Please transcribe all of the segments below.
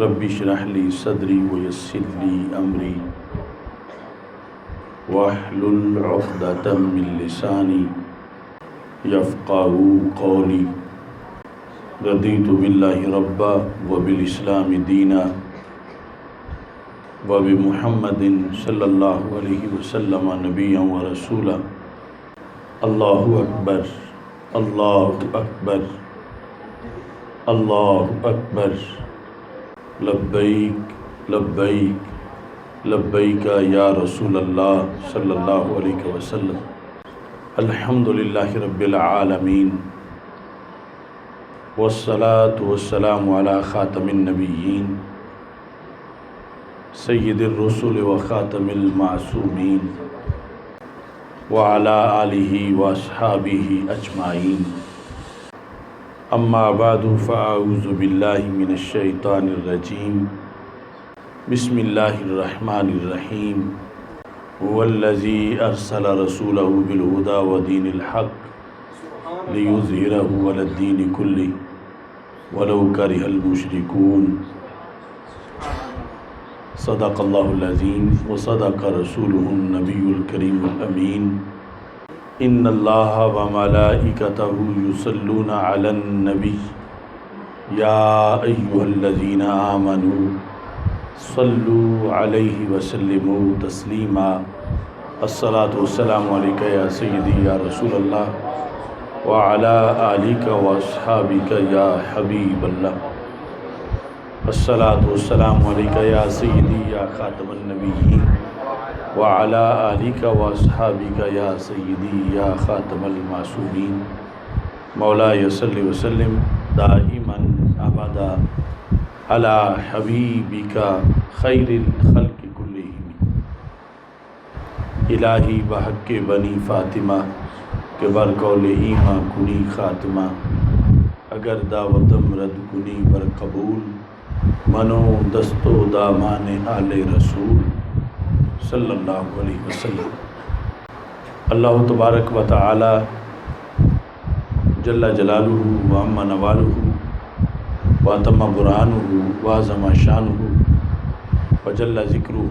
رب اشرح لي صدري ويسر لي أمري واحلل عقدة من لساني يفقهوا قولي رضيت بالله ربا وبالإسلام دينا وبمحمد صلى الله عليه وسلم نبيا ورسولا الله أكبر الله أكبر الله أكبر لبيك لبيك لبيك يا رسول الله صلى الله عليه وسلم الحمد لله رب العالمين والصلاة والسلام على خاتم النبيين سيد الرسل وخاتم المعصومين وعلى آله وأصحابه أجمعين أما بعد فأعوذ بالله من الشيطان الرجيم بسم الله الرحمن الرحيم هو الذي أرسل رسوله بالهدى ودين الحق ليظهره على الدين كله ولو كره المشركون صدق الله العظيم وصدق رسوله النبي الكريم الأمين إن الله وملائكته يصلون على النبي يا أيها الذين آمنوا صلوا عليه وسلموا تسليما الصلاة والسلام عليك يا سيدي يا رسول الله وعلى آلك وأصحابك يا حبيب الله الصلاة والسلام عليك يا سيدي يا خاتم النبيين وعلى آلك وأصحابك يا سيدي يا خاتم المعصومين مولاي صل وسلم دائما أبدا على حبيبك خير الخلق كلهم الہی بحق بنی فاطمہ کہ بر قول ایماں کنی خاتمہ اگر دعوتم رد کنی بر قبول منو دستو دامان آل رسول صلی اللہ علیہ وسلم۔ اللہ تبارک و تعالی جل جلالہ و عم نوالہ و اتم برہانہ و عظم شانہ و جل ذکرہ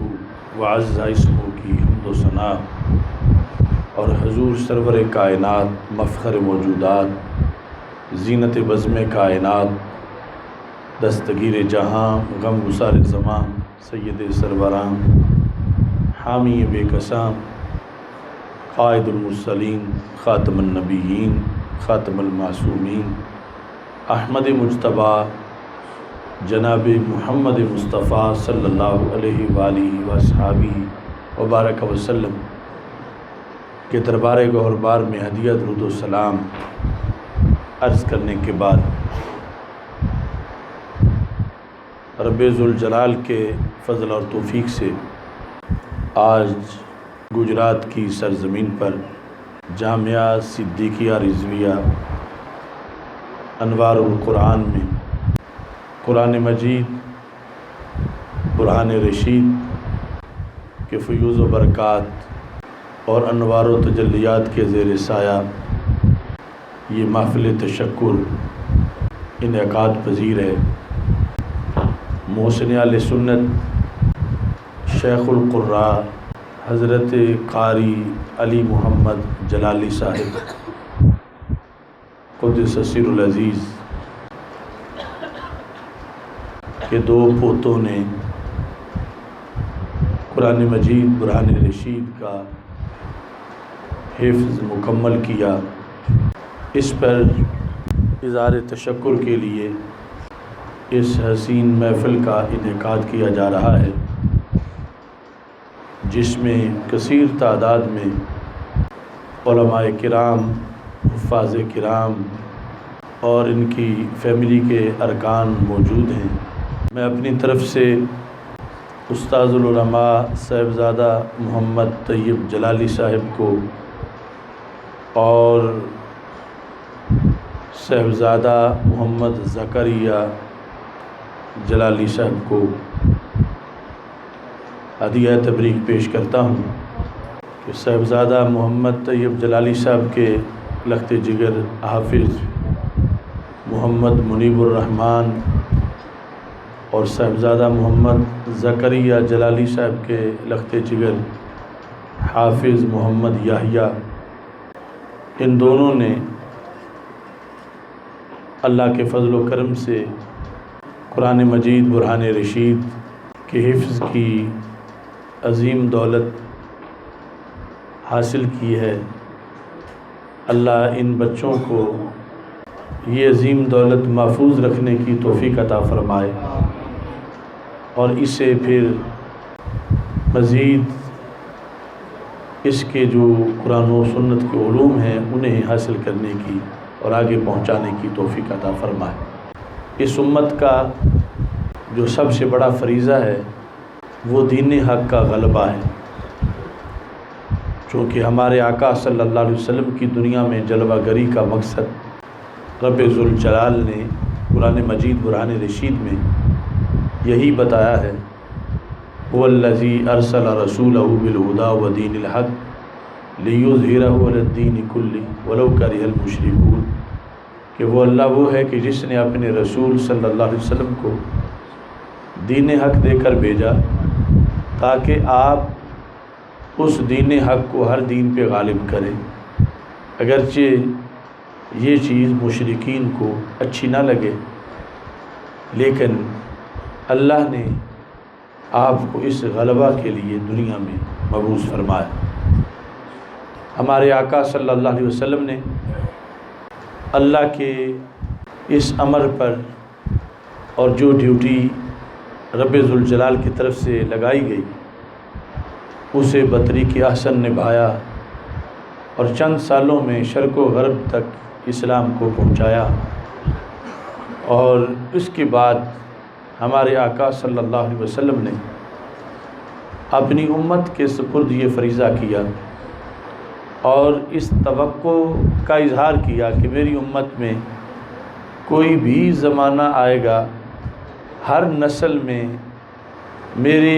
و عز اسمہ کی حمد و ثنا اور حضور سرور کائنات مفخر موجودات زینت بزم کائنات دستگیر جہاں غم گسار زمان سید سروران حامی بے قسام قائد المرسلین خاتم النبیین خاتم المعصومین احمد مجتبیٰ جناب محمد مصطفیٰ صلی اللہ علیہ وآلہ وصحابہ وبارک وسلم کے دربار گہربار میں ہدیہ درود و سلام عرض کرنے کے بعد رب ذوالجلال کے فضل اور توفیق سے آج گجرات کی سرزمین پر جامعہ صدیقیہ رضویہ انوار القرآن میں قرآن مجید برہان رشید کے فیوز و برکات اور انوار و تجلیات کے زیر سایہ یہ محفل تشکر انعقاد پذیر ہے۔ محسن اہل سنت شیخ القراء حضرت قاری علی محمد جلالی صاحب قدس سر العزیز کے دو پوتوں نے قرآن مجید برہان رشید کا حفظ مکمل کیا، اس پر اظہار تشکر کے لیے اس حسین محفل کا انعقاد کیا جا رہا ہے، جس میں کثیر تعداد میں علماء کرام، حفاظ کرام اور ان کی فیملی کے ارکان موجود ہیں۔ میں اپنی طرف سے استاذ العلماء صاحبزادہ محمد طیب جلالی صاحب کو اور صاحبزادہ محمد زکریا جلالی صاحب کو ہدیہ تبریک پیش کرتا ہوں کہ صاحبزادہ محمد طیب جلالی صاحب کے لخت جگر حافظ محمد منیب الرحمن اور صاحبزادہ محمد زکریا جلالی صاحب کے لخت جگر حافظ محمد یحییٰ، ان دونوں نے اللہ کے فضل و کرم سے قرآن مجید برہان رشید کے حفظ کی عظیم دولت حاصل کی ہے۔ اللہ ان بچوں کو یہ عظیم دولت محفوظ رکھنے کی توفیق عطا فرمائے اور اسے پھر مزید اس کے جو قرآن و سنت کے علوم ہیں انہیں حاصل کرنے کی اور آگے پہنچانے کی توفیق عطا فرمائے۔ اس امت کا جو سب سے بڑا فریضہ ہے وہ دین حق کا غلبہ ہے، چونکہ ہمارے آقا صلی اللہ علیہ وسلم کی دنیا میں جلوہ گری کا مقصد رب ذوالجلال نے قرآن مجید برہان رشید میں یہی بتایا ہے، هو الذی ارسل رسولہ بالہدی ودین الحق لیظہرہ علی الدین کلہ ولو کرہ المشرکون، کہ وہ اللہ وہ ہے کہ جس نے اپنے رسول صلی اللہ علیہ وسلم کو دین حق دے کر بھیجا تاکہ آپ اس دین حق کو ہر دین پہ غالب کریں، اگرچہ یہ چیز مشرکین کو اچھی نہ لگے، لیکن اللہ نے آپ کو اس غلبہ کے لیے دنیا میں مبعوث فرمایا۔ ہمارے آقا صلی اللہ علیہ وسلم نے اللہ کے اس امر پر اور جو ڈیوٹی رب ذوالجلال کی طرف سے لگائی گئی اسے بطریق احسن نبھایا اور چند سالوں میں شرق و غرب تک اسلام کو پہنچایا، اور اس کے بعد ہمارے آقا صلی اللہ علیہ وسلم نے اپنی امت کے سپرد یہ فریضہ کیا اور اس توقع کا اظہار کیا کہ میری امت میں کوئی بھی زمانہ آئے گا، ہر نسل میں میرے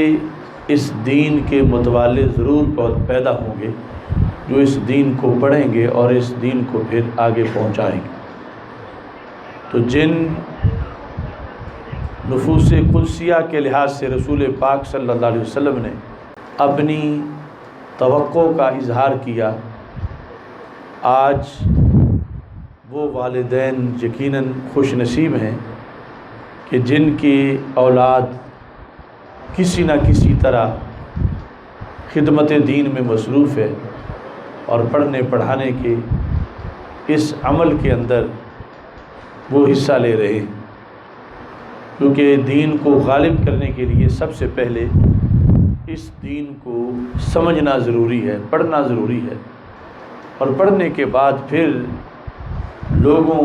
اس دین کے متوالے ضرور پیدا ہوں گے جو اس دین کو پڑھیں گے اور اس دین کو پھر آگے پہنچائیں گے۔ تو جن نفوس قدسیہ کے لحاظ سے رسول پاک صلی اللہ علیہ وسلم نے اپنی توقع کا اظہار کیا، آج وہ والدین یقیناً خوش نصیب ہیں کہ جن کی اولاد کسی نہ کسی طرح خدمت دین میں مصروف ہے اور پڑھنے پڑھانے کے اس عمل کے اندر وہ حصہ لے رہے ہیں، کیونکہ دین کو غالب کرنے کے لیے سب سے پہلے اس دین کو سمجھنا ضروری ہے، پڑھنا ضروری ہے، اور پڑھنے کے بعد پھر لوگوں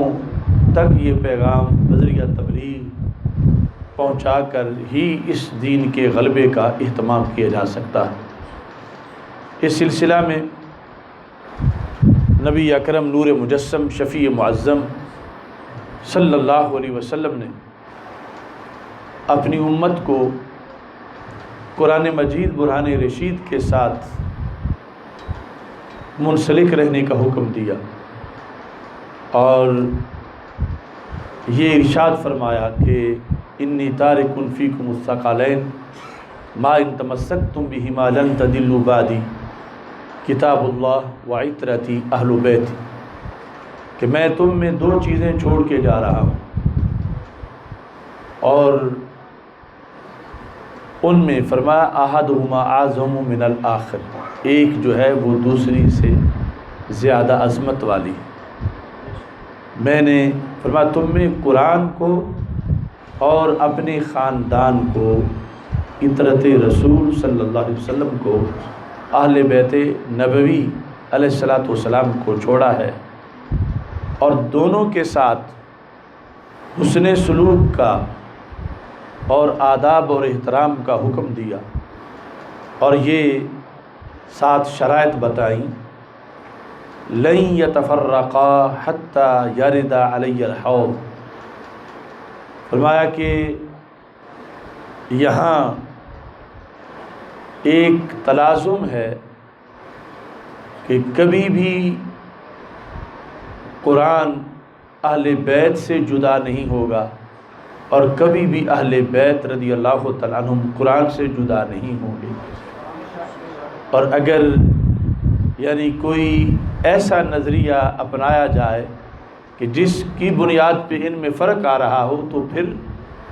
تک یہ پیغام بذریعہ تبلیغ پہنچا کر ہی اس دین کے غلبے کا اہتمام کیا جا سکتا ہے۔ اس سلسلہ میں نبی اکرم نور مجسم شفیع معظم صلی اللہ علیہ وسلم نے اپنی امت کو قرآن مجید برہان رشید کے ساتھ منسلک رہنے کا حکم دیا اور یہ ارشاد فرمایا کہ انی تارک فیکم الثقلین ما ان تمسکتم بہما لن تضلوا بعدی کتاب اللہ وعطرتی اہل بیت، کہ میں تم میں دو چیزیں چھوڑ کے جا رہا ہوں اور ان میں فرمایا احدہما اعظم من الآخر، ایک جو ہے وہ دوسری سے زیادہ عظمت والی ہے۔ میں نے فرمایا تم میں قرآن کو اور اپنے خاندان کو، عطرت رسول صلی اللہ علیہ وسلم کو، اہل بیت نبوی علیہ الصلاۃ والسلام کو چھوڑا ہے، اور دونوں کے ساتھ حسن سلوک کا اور آداب اور احترام کا حکم دیا، اور یہ 7 شرائط بتائیں، لن یتفرقا حتی یرد علی الحوض، فرمایا کہ یہاں ایک تلازم ہے کہ کبھی بھی قرآن اہل بیت سے جدا نہیں ہوگا اور کبھی بھی اہل بیت رضی اللہ تعالیٰ عنہم قرآن سے جدا نہیں ہوں گے۔ اور اگر یعنی کوئی ایسا نظریہ اپنایا جائے کہ جس کی بنیاد پہ ان میں فرق آ رہا ہو تو پھر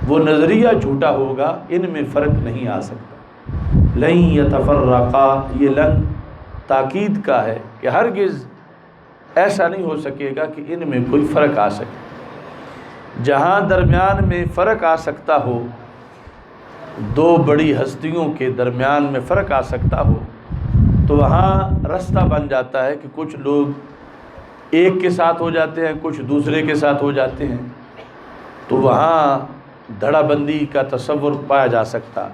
وہ نظریہ جھوٹا ہوگا، ان میں فرق نہیں آ سکتا۔ لن یتفرقا، یہ لن تاکید کا ہے کہ ہرگز ایسا نہیں ہو سکے گا کہ ان میں کوئی فرق آ سکے۔ جہاں درمیان میں فرق آ سکتا ہو، دو بڑی ہستیوں کے درمیان میں فرق آ سکتا ہو، تو وہاں رستہ بن جاتا ہے کہ کچھ لوگ ایک کے ساتھ ہو جاتے ہیں، کچھ دوسرے کے ساتھ ہو جاتے ہیں، تو وہاں دھڑا بندی کا تصور پایا جا سکتا۔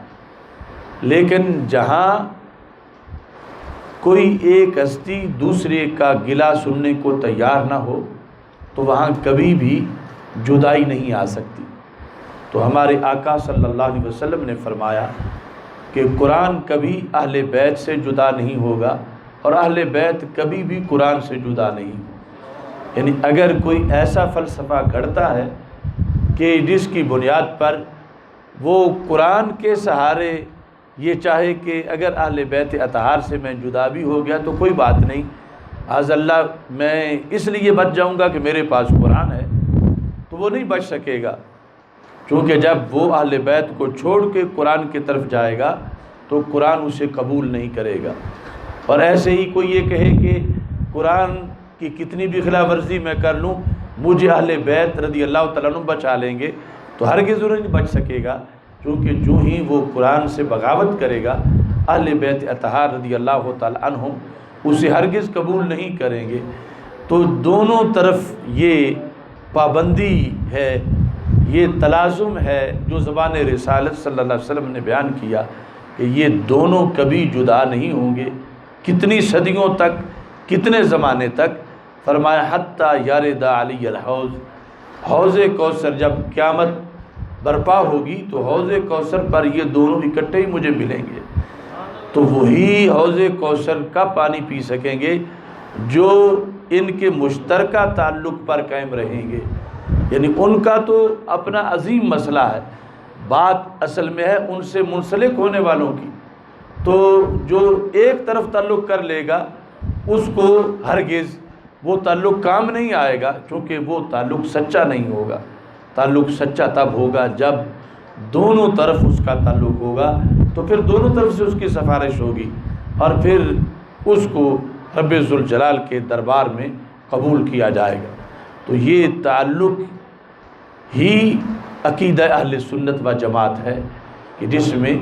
لیکن جہاں کوئی ایک ہستی دوسرے کا گلہ سننے کو تیار نہ ہو تو وہاں کبھی بھی جدائی نہیں آ سکتی۔ تو ہمارے آقا صلی اللہ علیہ وسلم نے فرمایا کہ قرآن کبھی اہل بیت سے جدا نہیں ہوگا اور اہل بیت کبھی بھی قرآن سے جدا نہیں ہوگا۔ یعنی اگر کوئی ایسا فلسفہ گھڑتا ہے کہ جس کی بنیاد پر وہ قرآن کے سہارے یہ چاہے کہ اگر اہل بیت اطہار سے میں جدا بھی ہو گیا تو کوئی بات نہیں، معاذ اللہ میں اس لیے بچ جاؤں گا کہ میرے پاس قرآن ہے، تو وہ نہیں بچ سکے گا، کیونکہ جب وہ اہل بیت کو چھوڑ کے قرآن کی طرف جائے گا تو قرآن اسے قبول نہیں کرے گا۔ اور ایسے ہی کوئی یہ کہے کہ قرآن کی کتنی بھی خلاف ورزی میں کر لوں مجھے اہل بیت رضی اللہ تعالیٰ عنہ بچا لیں گے، تو ہرگز نہیں بچ سکے گا، کیونکہ جو ہی وہ قرآن سے بغاوت کرے گا اہل بیت اطہار رضی اللہ تعالیٰ عنہ اسے ہرگز قبول نہیں کریں گے۔ تو دونوں طرف یہ پابندی ہے، یہ تلازم ہے جو زبان رسالت صلی اللہ علیہ وسلم نے بیان کیا کہ یہ دونوں کبھی جدا نہیں ہوں گے۔ کتنی صدیوں تک، کتنے زمانے تک؟ فرمایا حتیٰ یارد علی الحوض، حوض کوثر جب قیامت برپا ہوگی تو حوض کوثر پر یہ دونوں اکٹھے ہی مجھے ملیں گے، تو وہی حوض کوثر کا پانی پی سکیں گے جو ان کے مشترکہ تعلق پر قائم رہیں گے۔ یعنی ان کا تو اپنا عظیم مسئلہ ہے، بات اصل میں ہے ان سے منسلک ہونے والوں کی، تو جو ایک طرف تعلق کر لے گا اس کو ہرگز وہ تعلق کام نہیں آئے گا، کیونکہ وہ تعلق سچا نہیں ہوگا۔ تعلق سچا تب ہوگا جب دونوں طرف اس کا تعلق ہوگا، تو پھر دونوں طرف سے اس کی سفارش ہوگی اور پھر اس کو رب ذوالجلال کے دربار میں قبول کیا جائے گا۔ تو یہ تعلق ہی عقیدہ اہل سنت و جماعت ہے کہ جس میں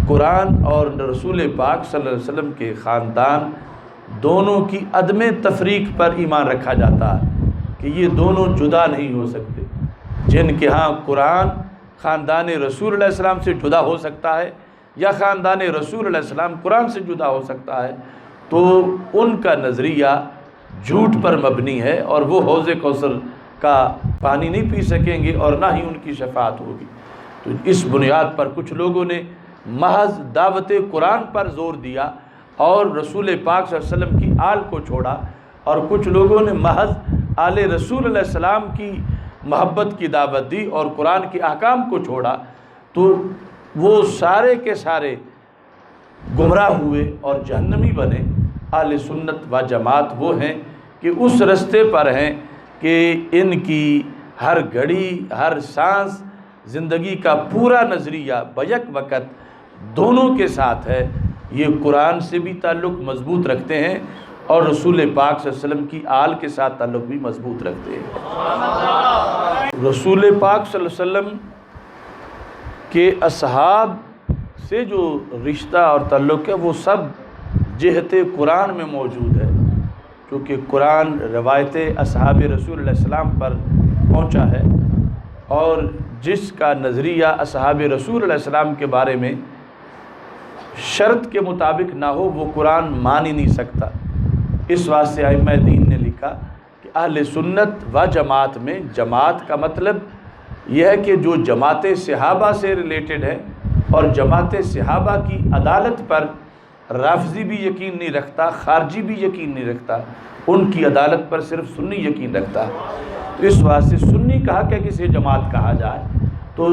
قرآن اور رسول پاک صلی اللہ علیہ وسلم کے خاندان دونوں کی عدم تفریق پر ایمان رکھا جاتا ہے کہ یہ دونوں جدا نہیں ہو سکتے۔ جن کے ہاں قرآن خاندان رسول علیہ السلام سے جدا ہو سکتا ہے یا خاندان رسول علیہ السلام قرآن سے جدا ہو سکتا ہے، تو ان کا نظریہ جھوٹ پر مبنی ہے اور وہ حوض کوثر کا پانی نہیں پی سکیں گے اور نہ ہی ان کی شفاعت ہوگی۔ تو اس بنیاد پر کچھ لوگوں نے محض دعوت قرآن پر زور دیا اور رسول پاک صلی اللہ علیہ وسلم کی آل کو چھوڑا، اور کچھ لوگوں نے محض آل رسول علیہ السلام کی محبت کی دعوت دی اور قرآن کے احکام کو چھوڑا، تو وہ سارے کے سارے گمراہ ہوئے اور جہنمی بنے۔ اہل سنت و جماعت وہ ہیں کہ اس رستے پر ہیں کہ ان کی ہر گھڑی ہر سانس زندگی کا پورا نظریہ بیک وقت دونوں کے ساتھ ہے۔ یہ قرآن سے بھی تعلق مضبوط رکھتے ہیں اور رسول پاک صلی اللہ علیہ وسلم کی آل کے ساتھ تعلق بھی مضبوط رکھتے ہیں۔ رسول پاک صلی اللہ علیہ وسلم کے اصحاب سے جو رشتہ اور تعلق ہے وہ سب جہت قرآن میں موجود ہے، کیونکہ قرآن روایت اصحاب رسول علیہ السلام پر پہنچا ہے، اور جس کا نظریہ اصحاب رسول علیہ السلام کے بارے میں شرط کے مطابق نہ ہو وہ قرآن مان ہی نہیں سکتا۔ اس واسطے ائمہ دین نے لکھا کہ اہل سنت و جماعت میں جماعت کا مطلب یہ ہے کہ جو جماعت صحابہ سے ریلیٹڈ ہے، اور جماعت صحابہ کی عدالت پر رافضی بھی یقین نہیں رکھتا، خارجی بھی یقین نہیں رکھتا، ان کی عدالت پر صرف سنی یقین رکھتا ہے۔ تو اس واسطے سنی کا حق ہے کہ اسے جماعت کہا جائے، تو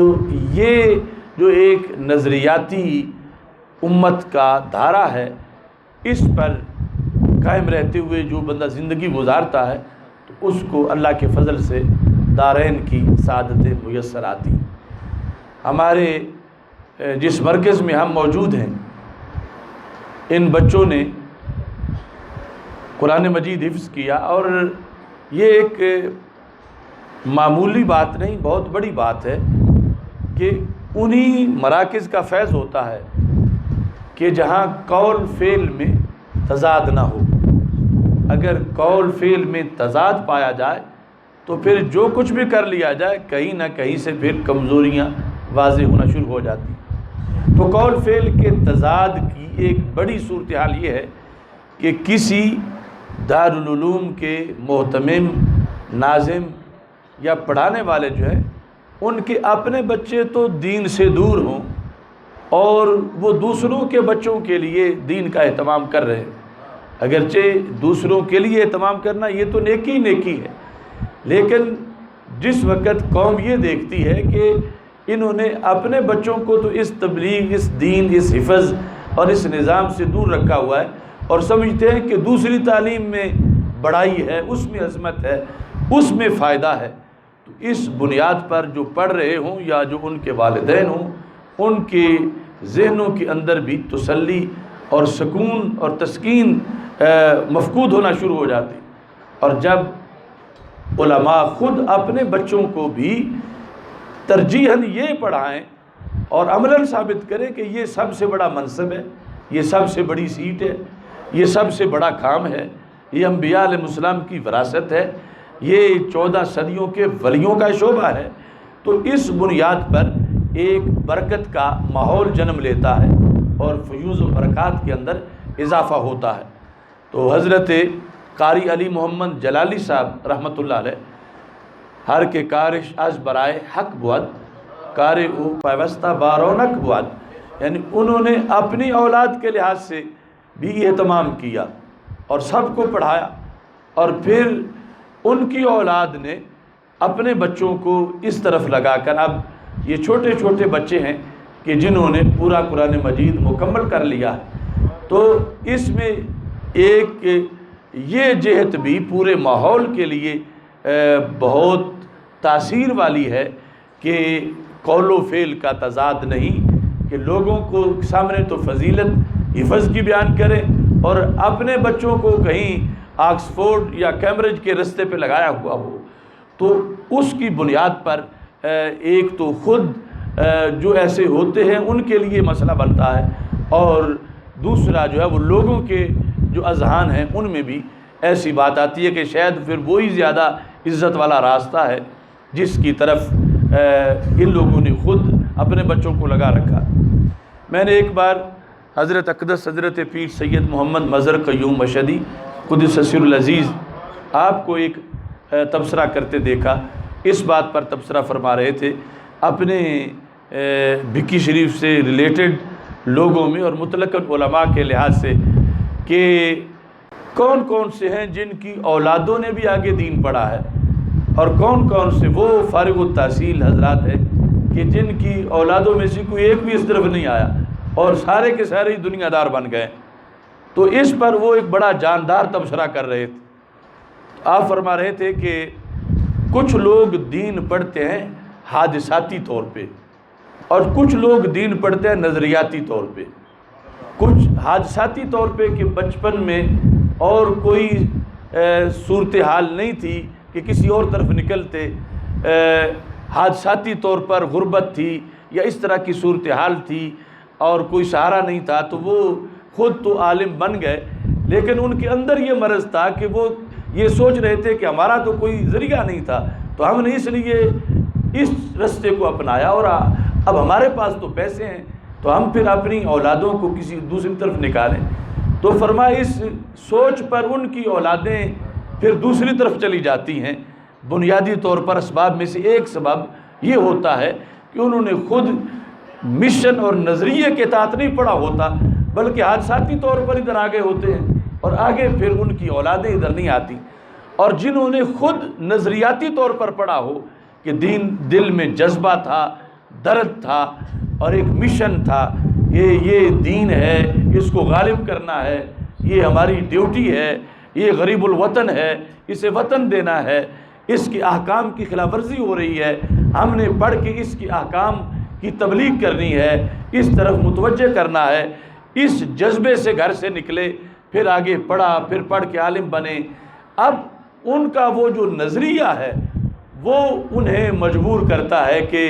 یہ جو ایک نظریاتی امت کا دھارا ہے، اس پر قائم رہتے ہوئے جو بندہ زندگی گزارتا ہے تو اس کو اللہ کے فضل سے دارین کی سعادتیں میسر آتی۔ ہمارے جس مرکز میں ہم موجود ہیں، ان بچوں نے قرآن مجید حفظ کیا، اور یہ ایک معمولی بات نہیں، بہت بڑی بات ہے کہ انہی مراکز کا فیض ہوتا ہے کہ جہاں قول فعل میں تضاد نہ ہو۔ اگر قول فعل میں تضاد پایا جائے تو پھر جو کچھ بھی کر لیا جائے کہیں نہ کہیں سے پھر کمزوریاں واضح ہونا شروع ہو جاتی۔ تو قول فعل کے تضاد کی ایک بڑی صورتحال یہ ہے کہ کسی دارالعلوم کے محتمم، ناظم یا پڑھانے والے جو ہیں، ان کے اپنے بچے تو دین سے دور ہوں اور وہ دوسروں کے بچوں کے لیے دین کا اہتمام کر رہے ہیں۔ اگرچہ دوسروں کے لیے اہتمام کرنا یہ تو نیکی نیکی ہے، لیکن جس وقت قوم یہ دیکھتی ہے کہ انہوں نے اپنے بچوں کو تو اس تبلیغ، اس دین، اس حفظ اور اس نظام سے دور رکھا ہوا ہے، اور سمجھتے ہیں کہ دوسری تعلیم میں بڑائی ہے، اس میں عظمت ہے، اس میں فائدہ ہے، تو اس بنیاد پر جو پڑھ رہے ہوں یا جو ان کے والدین ہوں، ان کے ذہنوں کے اندر بھی تسلی اور سکون اور تسکین مفقود ہونا شروع ہو جاتی۔ اور جب علماء خود اپنے بچوں کو بھی ترجیحاً یہ پڑھائیں اور عملاً ثابت کریں کہ یہ سب سے بڑا منصب ہے، یہ سب سے بڑی سیٹ ہے، یہ سب سے بڑا کام ہے، یہ انبیاء علیہ السلام کی وراثت ہے، یہ 14 صدیوں کے ولیوں کا شعبہ ہے، تو اس بنیاد پر ایک برکت کا ماحول جنم لیتا ہے اور فیوز و برکات کے اندر اضافہ ہوتا ہے۔ تو حضرت قاری علی محمد جلالی صاحب رحمۃ اللہ علیہ ہر کے کارش از برائے حق بود، کار او پیوستہ بارونک بود، یعنی انہوں نے اپنی اولاد کے لحاظ سے بھی اہتمام کیا اور سب کو پڑھایا، اور پھر ان کی اولاد نے اپنے بچوں کو اس طرف لگا کر، اب یہ چھوٹے چھوٹے بچے ہیں کہ جنہوں نے پورا قرآن مجید مکمل کر لیا ہے، تو اس میں ایک یہ جہت بھی پورے ماحول کے لیے بہت تاثیر والی ہے کہ قول و فعل کا تضاد نہیں، کہ لوگوں کو سامنے تو فضیلت حفظ کی بیان کریں اور اپنے بچوں کو کہیں آکسفورڈ یا کیمبرج کے رستے پہ لگایا ہوا ہو، تو اس کی بنیاد پر ایک تو خود جو ایسے ہوتے ہیں ان کے لیے مسئلہ بنتا ہے، اور دوسرا جو ہے وہ لوگوں کے جو اذہان ہیں ان میں بھی ایسی بات آتی ہے کہ شاید پھر وہی زیادہ عزت والا راستہ ہے جس کی طرف ان لوگوں نے خود اپنے بچوں کو لگا رکھا۔ میں نے ایک بار حضرت اقدس حضرت پیر سید محمد مظہر قیوم مشہدی قدس سر العزیز آپ کو ایک تبصرہ کرتے دیکھا، اس بات پر تبصرہ فرما رہے تھے اپنے بھکی شریف سے ریلیٹڈ لوگوں میں اور مطلقاً علماء کے لحاظ سے کہ کون کون سے ہیں جن کی اولادوں نے بھی آگے دین پڑھا ہے، اور کون کون سے وہ فارغ التحصیل حضرات ہیں کہ جن کی اولادوں میں سے کوئی ایک بھی اس طرف نہیں آیا اور سارے کے سارے دنیا دار بن گئے۔ تو اس پر وہ ایک بڑا جاندار تبصرہ کر رہے تھے۔ آپ فرما رہے تھے کہ کچھ لوگ دین پڑھتے ہیں حادثاتی طور پہ اور کچھ لوگ دین پڑھتے ہیں نظریاتی طور پہ۔ کچھ حادثاتی طور پہ کہ بچپن میں اور کوئی صورتحال نہیں تھی کہ کسی اور طرف نکلتے، حادثاتی طور پر غربت تھی یا اس طرح کی صورتحال تھی اور کوئی سہارا نہیں تھا، تو وہ خود تو عالم بن گئے، لیکن ان کے اندر یہ مرض تھا کہ وہ یہ سوچ رہے تھے کہ ہمارا تو کوئی ذریعہ نہیں تھا، تو ہم نے اس لیے اس رستے کو اپنایا، اور اب ہمارے پاس تو پیسے ہیں تو ہم پھر اپنی اولادوں کو کسی دوسری طرف نکالیں۔ تو فرمایا اس سوچ پر ان کی اولادیں پھر دوسری طرف چلی جاتی ہیں۔ بنیادی طور پر اسباب میں سے ایک سبب یہ ہوتا ہے کہ انہوں نے خود مشن اور نظریے کے تحت نہیں پڑھا ہوتا، بلکہ حادثاتی طور پر ادھر آگے ہوتے ہیں اور آگے پھر ان کی اولادیں ادھر نہیں آتی۔ اور جنہوں نے خود نظریاتی طور پر پڑھا ہو کہ دین دل میں جذبہ تھا، درد تھا اور ایک مشن تھا کہ یہ دین ہے، اس کو غالب کرنا ہے، یہ ہماری ڈیوٹی ہے، یہ غریب الوطن ہے، اسے وطن دینا ہے، اس کے احکام کی خلاف ورزی ہو رہی ہے، ہم نے پڑھ کے اس کے احکام کی تبلیغ کرنی ہے، اس طرف متوجہ کرنا ہے۔ اس جذبے سے گھر سے نکلے، پھر آگے پڑھا، پھر پڑھ کے عالم بنے۔ اب ان کا وہ جو نظریہ ہے وہ انہیں مجبور کرتا ہے کہ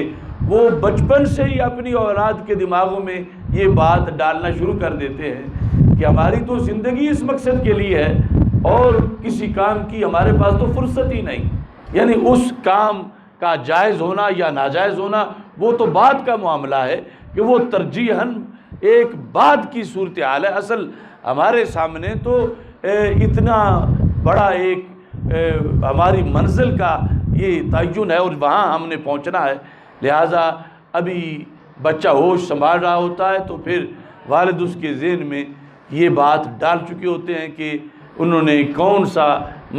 وہ بچپن سے ہی اپنی اولاد کے دماغوں میں یہ بات ڈالنا شروع کر دیتے ہیں کہ ہماری تو زندگی اس مقصد کے لیے ہے اور کسی کام کی ہمارے پاس تو فرصت ہی نہیں، یعنی اس کام کا جائز ہونا یا ناجائز ہونا وہ تو بعد کا معاملہ ہے کہ وہ ترجیحاً ایک بعد کی صورتحال ہے۔ اصل ہمارے سامنے تو اتنا بڑا ایک ہماری منزل کا یہ تعین ہے اور وہاں ہم نے پہنچنا ہے، لہٰذا ابھی بچہ ہوش سنبھال رہا ہوتا ہے تو پھر والد اس کے ذہن میں یہ بات ڈال چکے ہوتے ہیں کہ انہوں نے کون سا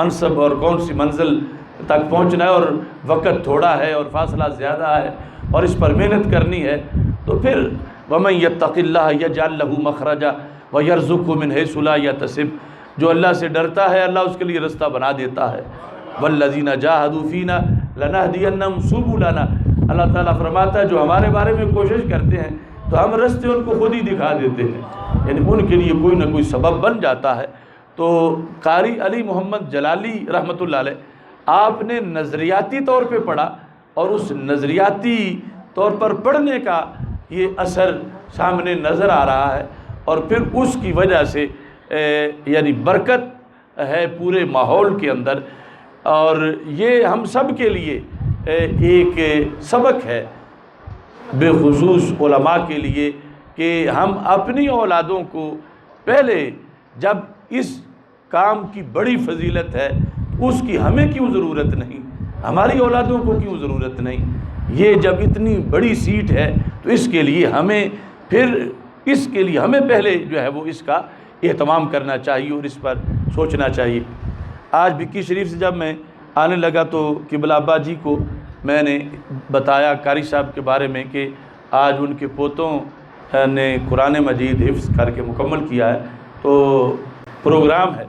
منصب اور کون سی منزل تک پہنچنا ہے اور وقت تھوڑا ہے اور فاصلہ زیادہ ہے اور اس پر محنت کرنی ہے۔ تو پھر وَمَن يَتَّقِ اللَّهَ يَجْعَل لَّهُ مَخْرَجًا وَيَرْزُقْهُ مِنْ حَيْثُ لَا يَحْتَسِبُ، جو اللہ سے ڈرتا ہے اللہ اس کے لیے رستہ بنا دیتا ہے۔ وَالَّذِينَ جَاهَدُوا فِينَا لَنَهْدِيَنَّهُمْ سُبُلَنَا، اللہ تعالیٰ فرماتا ہے جو ہمارے بارے میں کوشش کرتے ہیں تو ہم رستے ان کو خود ہی دکھا دیتے ہیں، یعنی ان کے لیے کوئی نہ کوئی سبب بن جاتا ہے۔ تو قاری علی محمد جلالی رحمۃ اللہ علیہ آپ نے نظریاتی طور پہ پڑھا اور اس نظریاتی طور پر پڑھنے کا یہ اثر سامنے نظر آ رہا ہے اور پھر اس کی وجہ سے یعنی برکت ہے پورے ماحول کے اندر، اور یہ ہم سب کے لیے ایک سبق ہے بالخصوص علماء کے لیے کہ ہم اپنی اولادوں کو پہلے، جب اس کام کی بڑی فضیلت ہے اس کی ہمیں کیوں ضرورت نہیں، ہماری اولادوں کو کیوں ضرورت نہیں، یہ جب اتنی بڑی سیٹ ہے تو اس کے لیے ہمیں پہلے جو ہے وہ اس کا اہتمام کرنا چاہیے اور اس پر سوچنا چاہیے۔ آج بکی شریف سے جب میں آنے لگا تو قبلہ ابا جی کو میں نے بتایا قاری صاحب کے بارے میں کہ آج ان کے پوتوں نے قرآن مجید حفظ کر کے مکمل کیا ہے، تو پروگرام ہے،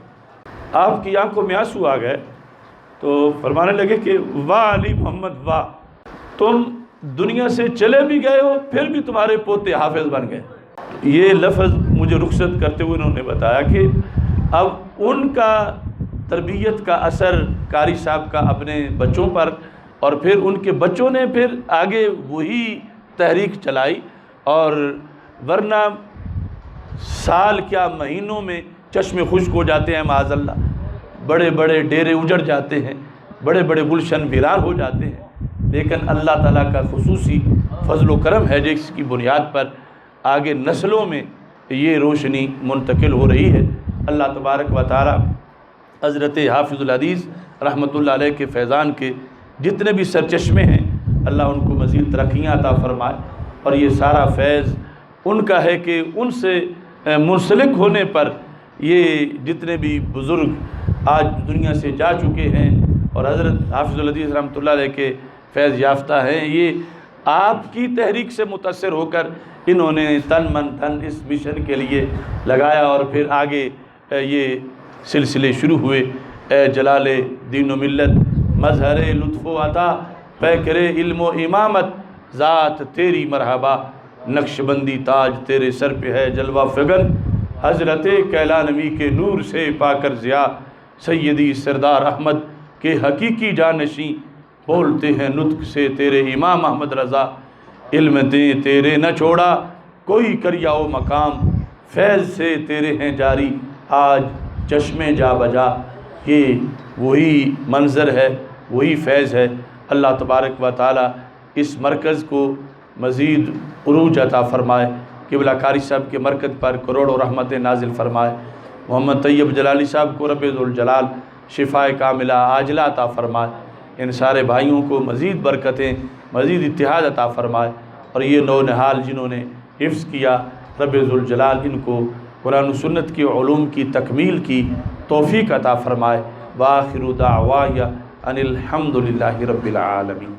آپ کی آنکھوں میں آنسو آ گئے تو فرمانے لگے کہ واہ علی محمد واہ، تم دنیا سے چلے بھی گئے ہو پھر بھی تمہارے پوتے حافظ بن گئے۔ یہ لفظ مجھے رخصت کرتے ہوئے انہوں نے بتایا کہ اب ان کا تربیت کا اثر قاری صاحب کا اپنے بچوں پر، اور پھر ان کے بچوں نے پھر آگے وہی تحریک چلائی، اور ورنہ سال کیا مہینوں میں چشمے خشک ہو جاتے ہیں معاذ اللہ، بڑے بڑے ڈیرے اجڑ جاتے ہیں، بڑے بڑے گلشن ویران ہو جاتے ہیں، لیکن اللہ تعالیٰ کا خصوصی فضل و کرم ہے جس کی بنیاد پر آگے نسلوں میں یہ روشنی منتقل ہو رہی ہے۔ اللہ تبارک و تعالیٰ حضرت حافظ الحدیث رحمۃ اللہ علیہ کے فیضان کے جتنے بھی سرچشمے ہیں اللہ ان کو مزید ترقیاں عطا فرمائے، اور یہ سارا فیض ان کا ہے کہ ان سے منسلک ہونے پر یہ جتنے بھی بزرگ آج دنیا سے جا چکے ہیں اور حضرت حافظ الحدیث رحمۃ اللہ علیہ کے فیض یافتہ ہیں، یہ آپ کی تحریک سے متاثر ہو کر انہوں نے تن من دھن اس مشن کے لیے لگایا، اور پھر آگے یہ سلسلے شروع ہوئے۔ اے جلال دین و ملت، مظہر لطف و عطا، پیکر علم و امامت، ذات تیری مرحبا، نقش بندی تاج تیرے سر پہ ہے جلوہ فگن، حضرت کیلانوی کے نور سے پا کر ضیاء، سیدی سردار احمد کے حقیقی جانشیں، بولتے ہیں نطق سے تیرے امام احمد رضا، علم دیں تیرے نہ چھوڑا کوئی کریا و مقام، فیض سے تیرے ہیں جاری آج چشمے جا بجا۔ یہ وہی منظر ہے، وہی فیض ہے۔ اللہ تبارک و تعالی اس مرکز کو مزید عروج عطا فرمائے، قبلہ قاری صاحب کے مرکز پر کروڑوں رحمت نازل فرمائے، محمد طیب جلالی صاحب کو رب ذوالجلال شفائے کاملہ عاجلہ عطا فرمائے، ان سارے بھائیوں کو مزید برکتیں، مزید اتحاد عطا فرمائے، اور یہ نونہال جنہوں نے حفظ کیا رب ذوالجلال ان کو قرآن و سنت کی علوم کی تکمیل کی توفیق عطا فرمائے۔ وآخر دعوایا ان الحمد للہ رب العالمین۔